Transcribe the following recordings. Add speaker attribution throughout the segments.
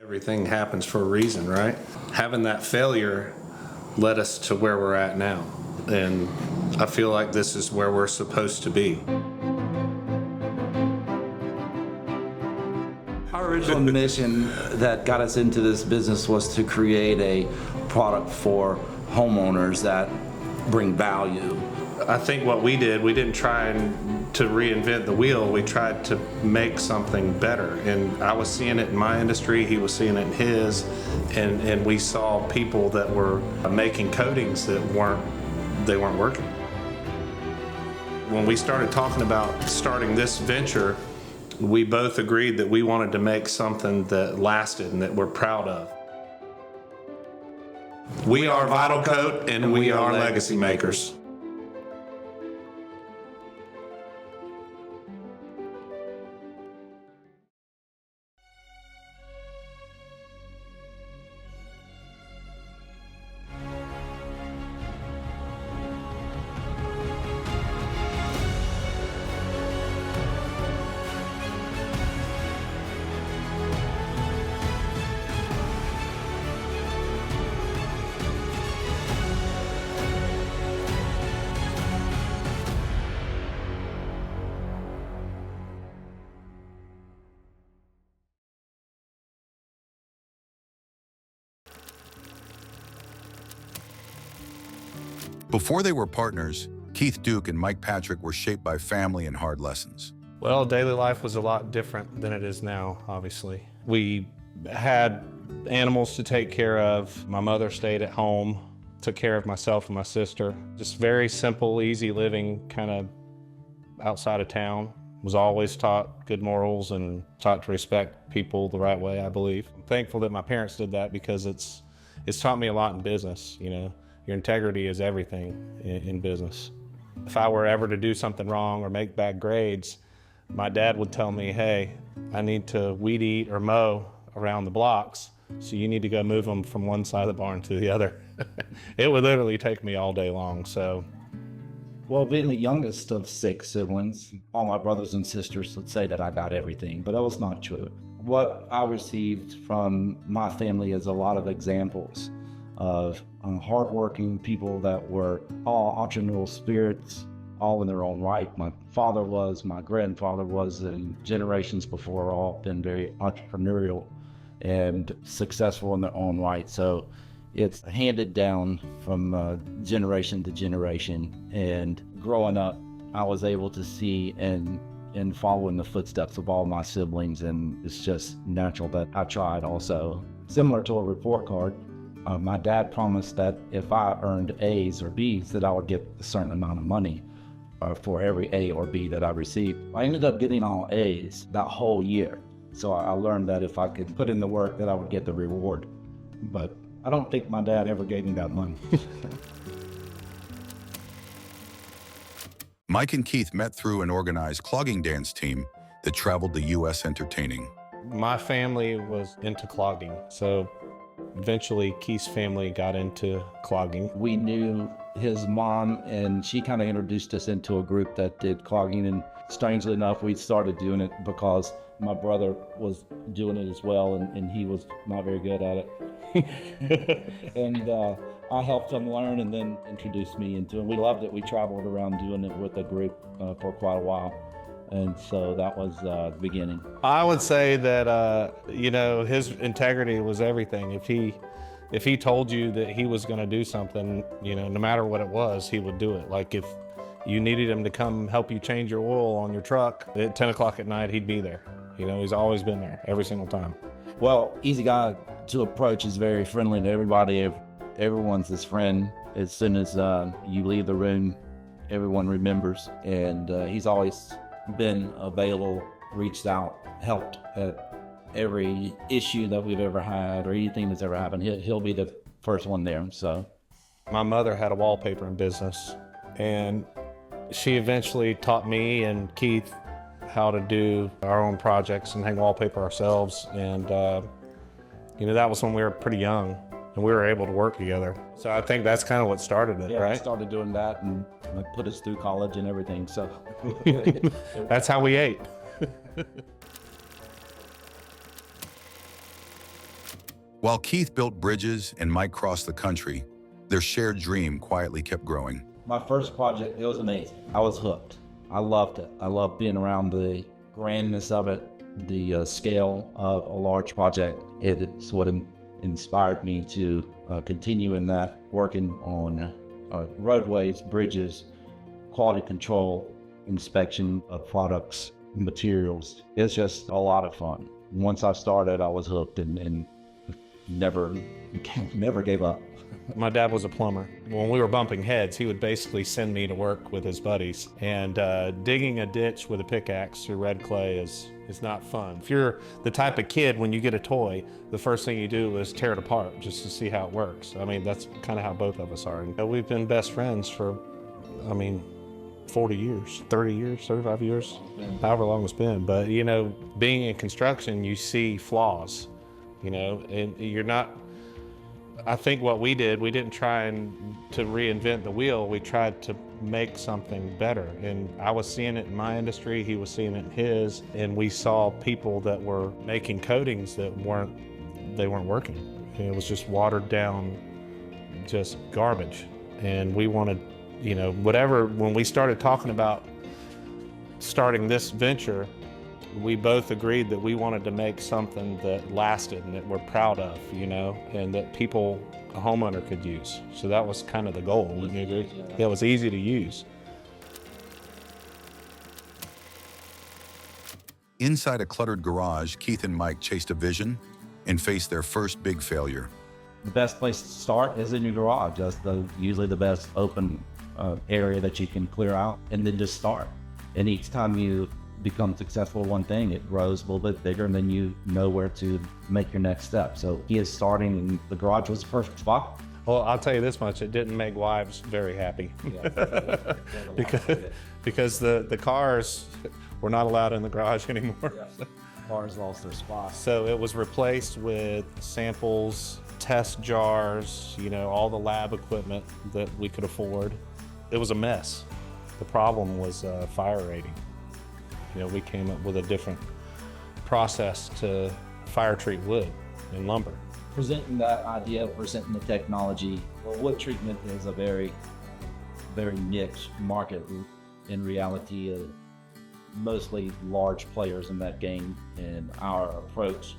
Speaker 1: Everything happens for a reason, right? Having that failure led us to where we're at now. And I feel like this is where we're supposed to be.
Speaker 2: Our original mission that got us into this business was to create a product for homeowners that bring value.
Speaker 1: I think what we did, we didn't try to reinvent the wheel. We tried to make something better. And I was seeing it in my industry, he was seeing it in his, and we saw people that were making coatings that weren't working. When we started talking about starting this venture, we both agreed that we wanted to make something that lasted and that we're proud of. We are Vital Coat, and we are legacy makers.
Speaker 3: Before they were partners, Keith Duke and Mike Patrick were shaped by family and hard lessons.
Speaker 1: Well, daily life was a lot different than it is now, obviously. We had animals to take care of. My mother stayed at home, took care of myself and my sister. Just very simple, easy living, kind of outside of town. Was always taught good morals and taught to respect people the right way, I believe. I'm thankful that my parents did that because it's taught me a lot in business, you know. Your integrity is everything in business. If I were ever to do something wrong or make bad grades, my dad would tell me, hey, I need to weed eat or mow around the blocks, so you need to go move them from one side of the barn to the other. It would literally take me all day long, so.
Speaker 2: Well, being the youngest of 6 siblings, all my brothers and sisters would say that I got everything, but that was not true. What I received from my family is a lot of examples of hardworking people that were all entrepreneurial spirits, all in their own right. My father was, my grandfather was, and generations before all been very entrepreneurial and successful in their own right. So it's handed down from generation to generation. And growing up, I was able to see and follow in the footsteps of all my siblings, and it's just natural that I tried also. Similar to a report card, my dad promised that if I earned A's or B's, that I would get a certain amount of money for every A or B that I received. I ended up getting all A's that whole year. So I learned that if I could put in the work, that I would get the reward. But I don't think my dad ever gave me that money.
Speaker 3: Mike and Keith met through an organized clogging dance team that traveled the U.S. entertaining.
Speaker 1: My family was into clogging, so eventually Keith's family got into clogging.
Speaker 2: We knew his mom, and she kind of introduced us into a group that did clogging, and strangely enough, we started doing it because my brother was doing it as well, and he was not very good at it. And I helped him learn and then introduced me into it. We loved it. We traveled around doing it with a group for quite a while. And so that was the beginning.
Speaker 1: I would say that, you know, his integrity was everything. If he told you that he was going to do something, you know, no matter what it was, he would do it. Like if you needed him to come help you change your oil on your truck at 10 o'clock at night, he'd be there. You know, he's always been there every single time.
Speaker 2: Well, easy guy to approach, is very friendly to everybody. Everyone's his friend. As soon as you leave the room, everyone remembers. And he's always been available, reached out, helped at every issue that we've ever had or anything that's ever happened. He'll be the first one there. So
Speaker 1: my mother had a wallpapering business, and she eventually taught me and Keith how to do our own projects and hang wallpaper ourselves. And you know, that was when we were pretty young and we were able to work together. So I think that's kind of what started it, right?
Speaker 2: I started doing that and put us through college and everything. So
Speaker 1: that's how we ate.
Speaker 3: While Keith built bridges and Mike crossed the country, their shared dream quietly kept growing.
Speaker 2: My first project, it was amazing. I was hooked. I loved it. I loved being around the grandness of it, the scale of a large project. It's what inspired me to continue in that, working on roadways, bridges, quality control, inspection of products, materials. It's just a lot of fun. Once I started, I was hooked and never gave up.
Speaker 1: My dad was a plumber. When we were bumping heads, he would basically send me to work with his buddies. And digging a ditch with a pickaxe through red clay is not fun. If you're the type of kid, when you get a toy, the first thing you do is tear it apart just to see how it works. I mean, that's kind of how both of us are. And we've been best friends for, 40 years, 30 years, 35 years, however long it's been. But, being in construction, you see flaws, and you're not, I think what we did, we didn't try to reinvent the wheel. We tried to make something better. And I was seeing it in my industry, he was seeing it in his, and we saw people that were making coatings that weren't working. And it was just watered down, just garbage. And we wanted, when we started talking about starting this venture, we both agreed that we wanted to make something that lasted and that we're proud of, and that people, a homeowner, could use. So that was kind of the goal. Wouldn't you agree? Yeah, it was easy to use.
Speaker 3: Inside a cluttered garage, Keith and Mike chased a vision and faced their first big failure.
Speaker 2: The best place to start is in your garage. That's usually the best open area that you can clear out, and then just start. And each time you become successful at one thing, it grows a little bit bigger, and then you know where to make your next step. So he is starting, and the garage was the perfect spot.
Speaker 1: Well, I'll tell you this much, it didn't make wives very happy.
Speaker 2: Yeah.
Speaker 1: because the cars were not allowed in the garage anymore.
Speaker 2: Yeah. Cars lost their spot.
Speaker 1: So it was replaced with samples, test jars, all the lab equipment that we could afford. It was a mess. The problem was fire rating. We came up with a different process to fire treat wood and lumber.
Speaker 2: Presenting that idea, presenting the technology. Well, wood treatment is a very, very niche market. In reality, mostly large players in that game, and our approach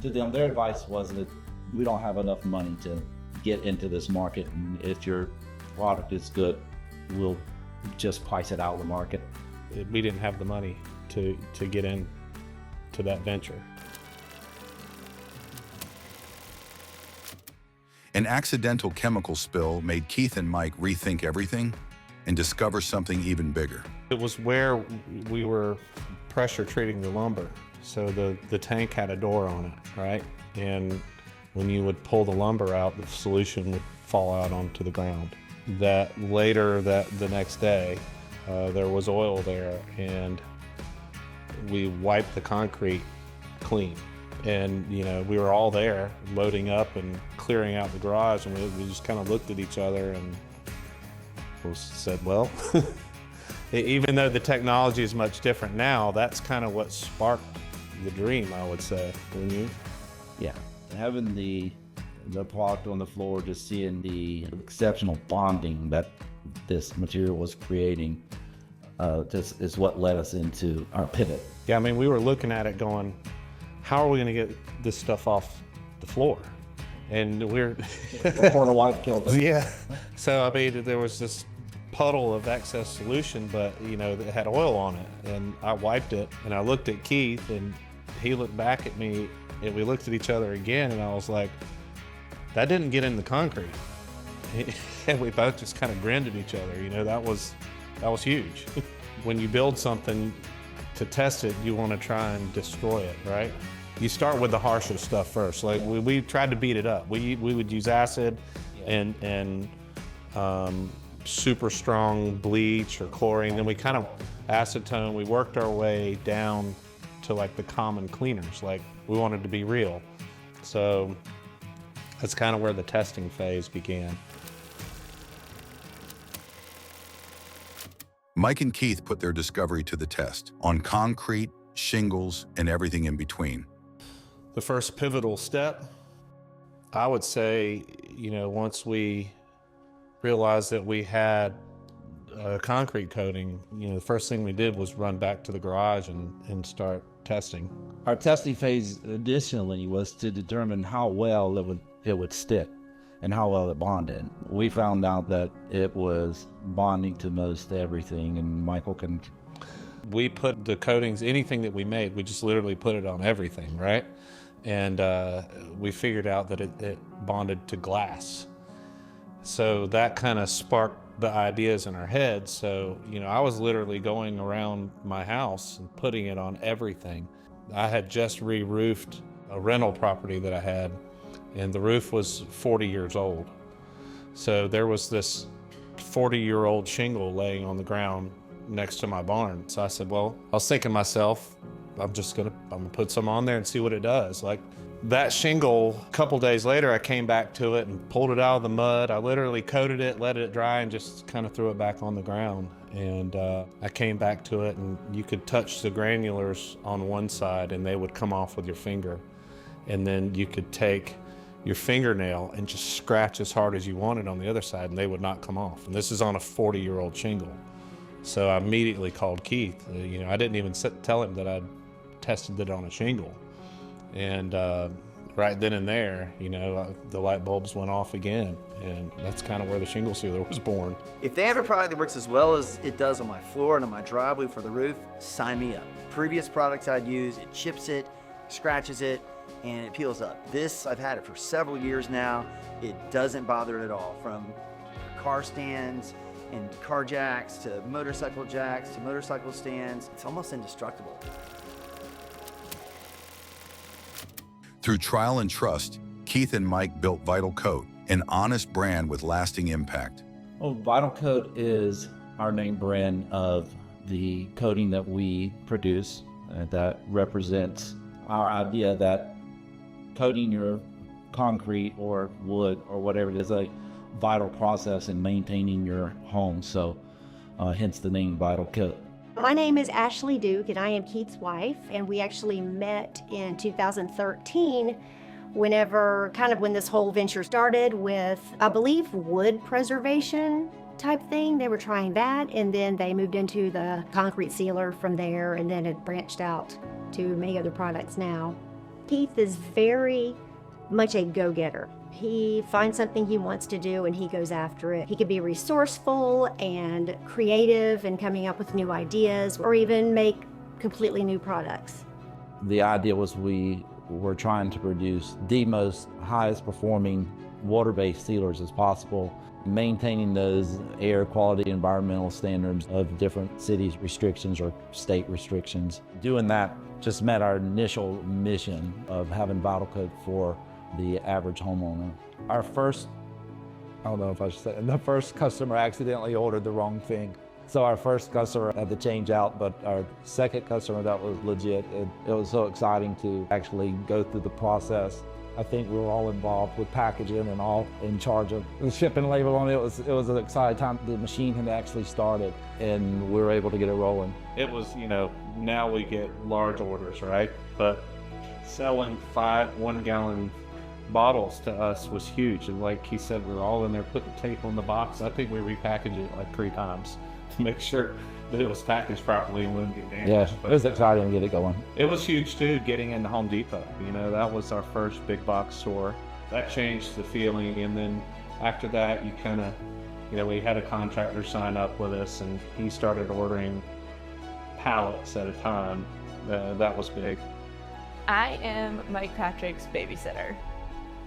Speaker 2: to them, their advice was that we don't have enough money to get into this market, and if your product is good, we'll just price it out of the market.
Speaker 1: We didn't have the money to get into that venture.
Speaker 3: An accidental chemical spill made Keith and Mike rethink everything and discover something even bigger.
Speaker 1: It was where we were pressure treating the lumber. So the tank had a door on it, right? And when you would pull the lumber out, the solution would fall out onto the ground. That later, the next day, there was oil there, and we wiped the concrete clean. And we were all there loading up and clearing out the garage, and we just kind of looked at each other and said, well, even though the technology is much different now, that's kind of what sparked the dream, I would say. Wouldn't you?
Speaker 2: Yeah, having the product on the floor, just seeing the exceptional bonding that this material was creating, this is what led us into our pivot.
Speaker 1: Yeah, we were looking at it going, how are we going to get this stuff off the floor? And we're
Speaker 2: Before the wife killed us.
Speaker 1: Yeah. So there was this puddle of excess solution, but that had oil on it, and I wiped it, and I looked at Keith, and he looked back at me, and we looked at each other again, and I was like, that didn't get in the concrete. And we both just kind of grinned at each other. That was huge. When you build something to test it, you want to try and destroy it, right? You start with the harsher stuff first. Like we tried to beat it up. We would use acid and super strong bleach or chlorine. Then we kind of acetone. We worked our way down to like the common cleaners. Like we wanted to be real. So that's kind of where the testing phase began.
Speaker 3: Mike and Keith put their discovery to the test on concrete, shingles, and everything in between.
Speaker 1: The first pivotal step I would say, once we realized that we had a concrete coating, the first thing we did was run back to the garage and start testing.
Speaker 2: Our testing phase additionally was to determine how well it would stick and how well it bonded. We found out that it was bonding to most everything, and Michael can...
Speaker 1: We put the coatings, anything that we made, we just literally put it on everything, right? And we figured out that it bonded to glass. So that kind of sparked the ideas in our heads. So, I was literally going around my house and putting it on everything. I had just re-roofed a rental property that I had, and the roof was 40 years old. So there was this 40-year-old shingle laying on the ground next to my barn. So I said, well, I was thinking to myself, I'm gonna put some on there and see what it does. Like that shingle, a couple days later, I came back to it and pulled it out of the mud. I literally coated it, let it dry, and just kind of threw it back on the ground. And I came back to it, and you could touch the granulars on one side and they would come off with your finger. And then you could take your fingernail and just scratch as hard as you wanted on the other side and they would not come off. And this is on a 40-year-old shingle. So I immediately called Keith. I didn't even tell him that I'd tested it on a shingle. And right then and there, the light bulbs went off again. And that's kind of where the shingle sealer was born.
Speaker 4: If they have a product that works as well as it does on my floor and on my driveway for the roof, sign me up. Previous products I'd use, it chips it, scratches it, and it peels up. This, I've had it for several years now. It doesn't bother it at all, from car stands and car jacks to motorcycle stands. It's almost indestructible.
Speaker 3: Through trial and trust, Keith and Mike built Vital Coat, an honest brand with lasting impact.
Speaker 2: Well, Vital Coat is our name brand of the coating that we produce that represents our idea that coating your concrete or wood or whatever it is a vital process in maintaining your home. So hence the name Vital Coat.
Speaker 5: My name is Ashley Duke and I am Keith's wife, and we actually met in 2013 when this whole venture started with, I believe, wood preservation type thing. They were trying that, and then they moved into the concrete sealer from there, and then it branched out to many other products now. Keith is very much a go-getter. He finds something he wants to do and he goes after it. He can be resourceful and creative in coming up with new ideas, or even make completely new products.
Speaker 2: The idea was we were trying to produce the most highest performing water-based sealers as possible, maintaining those air quality environmental standards of different cities' restrictions or state restrictions. Doing that just met our initial mission of having Vital Coat for the average homeowner. Our first, I don't know if I should say, the first customer accidentally ordered the wrong thing. So our first customer had to change out, but our second customer, that was legit. It was so exciting to actually go through the process. I think we were all involved with packaging and all in charge of the shipping label on it. It was an exciting time. The machine had actually started and we were able to get it rolling.
Speaker 1: It was, now we get large orders, right? But selling 1-gallon bottles to us was huge. And like he said, we were all in there putting tape on the box. I think we repackaged it like 3 times to make sure that it was packaged properly and wouldn't get damaged.
Speaker 2: Yeah,
Speaker 1: but
Speaker 2: it was exciting to get it going.
Speaker 1: It was huge too, getting into Home Depot. That was our first big box store. That changed the feeling. And then after that, you kind of, we had a contractor sign up with us and he started ordering pallets at a time. That was big.
Speaker 6: I am Mike Patrick's babysitter,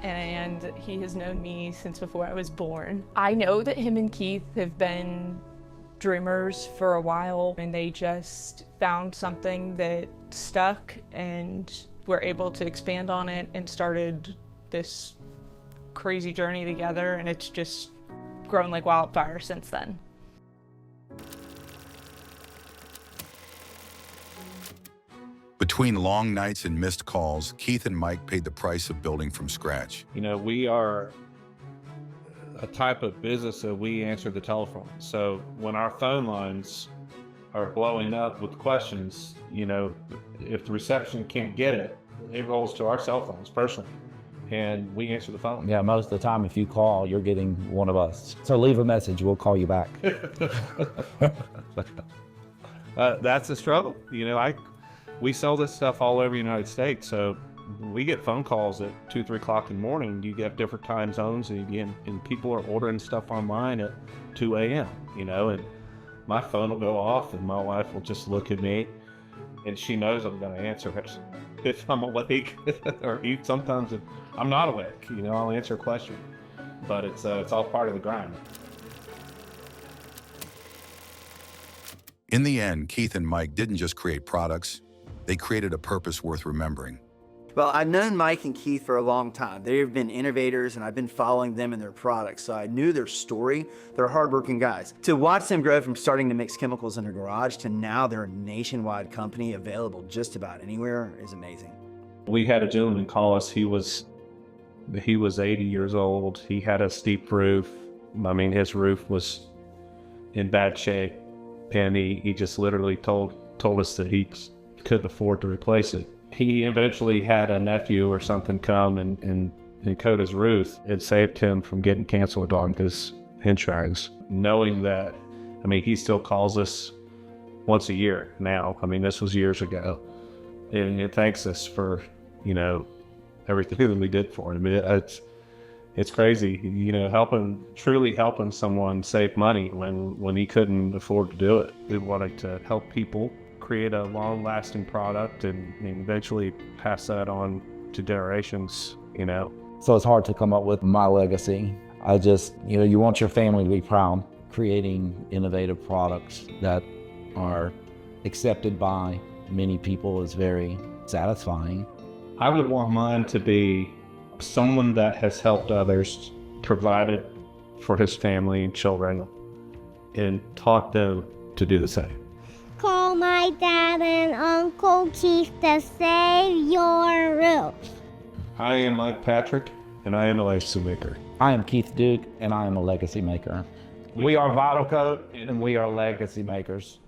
Speaker 6: and he has known me since before I was born. I know that him and Keith have been dreamers for a while, and they just found something that stuck and were able to expand on it and started this crazy journey together, and it's just grown like wildfire since then.
Speaker 3: Between long nights and missed calls, Keith and Mike paid the price of building from scratch.
Speaker 1: We are a type of business that we answer the telephone. So when our phone lines are blowing up with questions, if the reception can't get it, it rolls to our cell phones personally. and we answer the phone.
Speaker 2: Yeah, most of the time if you call, you're getting one of us. So leave a message, we'll call you back.
Speaker 1: That's the struggle. You know, we sell this stuff all over the United States, so we get phone calls at 2, 3 o'clock in the morning. You get different time zones, and people are ordering stuff online at 2 a.m., you know, and my phone will go off, and my wife will just look at me, and she knows I'm going to answer it if I'm awake, or sometimes if I'm not awake, you know, I'll answer a question. But it's all part of the grind.
Speaker 3: In the end, Keith and Mike didn't just create products, they created a purpose worth remembering.
Speaker 4: Well, I've known Mike and Keith for a long time. They've been innovators, and I've been following them and their products, so I knew their story. They're hardworking guys. To watch them grow from starting to mix chemicals in their garage to now they're a nationwide company available just about anywhere is amazing.
Speaker 1: We had a gentleman call us. He was 80 years old. He had a steep roof. I mean, his roof was in bad shape, and he just literally told us that he couldn't afford to replace it. He eventually had a nephew or something come and coat his roof. It saved him from getting canceled on his insurance. Knowing that, I mean, he still calls us once a year now. I mean, this was years ago. And it thanks us for, you know, everything that we did for him. It's crazy, you know, truly helping someone save money when he couldn't afford to do it. We wanted to help people create a long-lasting product and eventually pass that on to generations, you know.
Speaker 2: So it's hard to come up with my legacy. I just, you know, you want your family to be proud. Creating innovative products that are accepted by many people is very satisfying.
Speaker 1: I would want mine to be someone that has helped others, provided for his family and children, and taught them to do the same.
Speaker 7: Call my dad and Uncle Keith to save your roof.
Speaker 1: I am Mike Patrick, and I am a legacy maker.
Speaker 2: I am Keith Duke, and I am a legacy maker. We are Vital Coat, and we are legacy makers.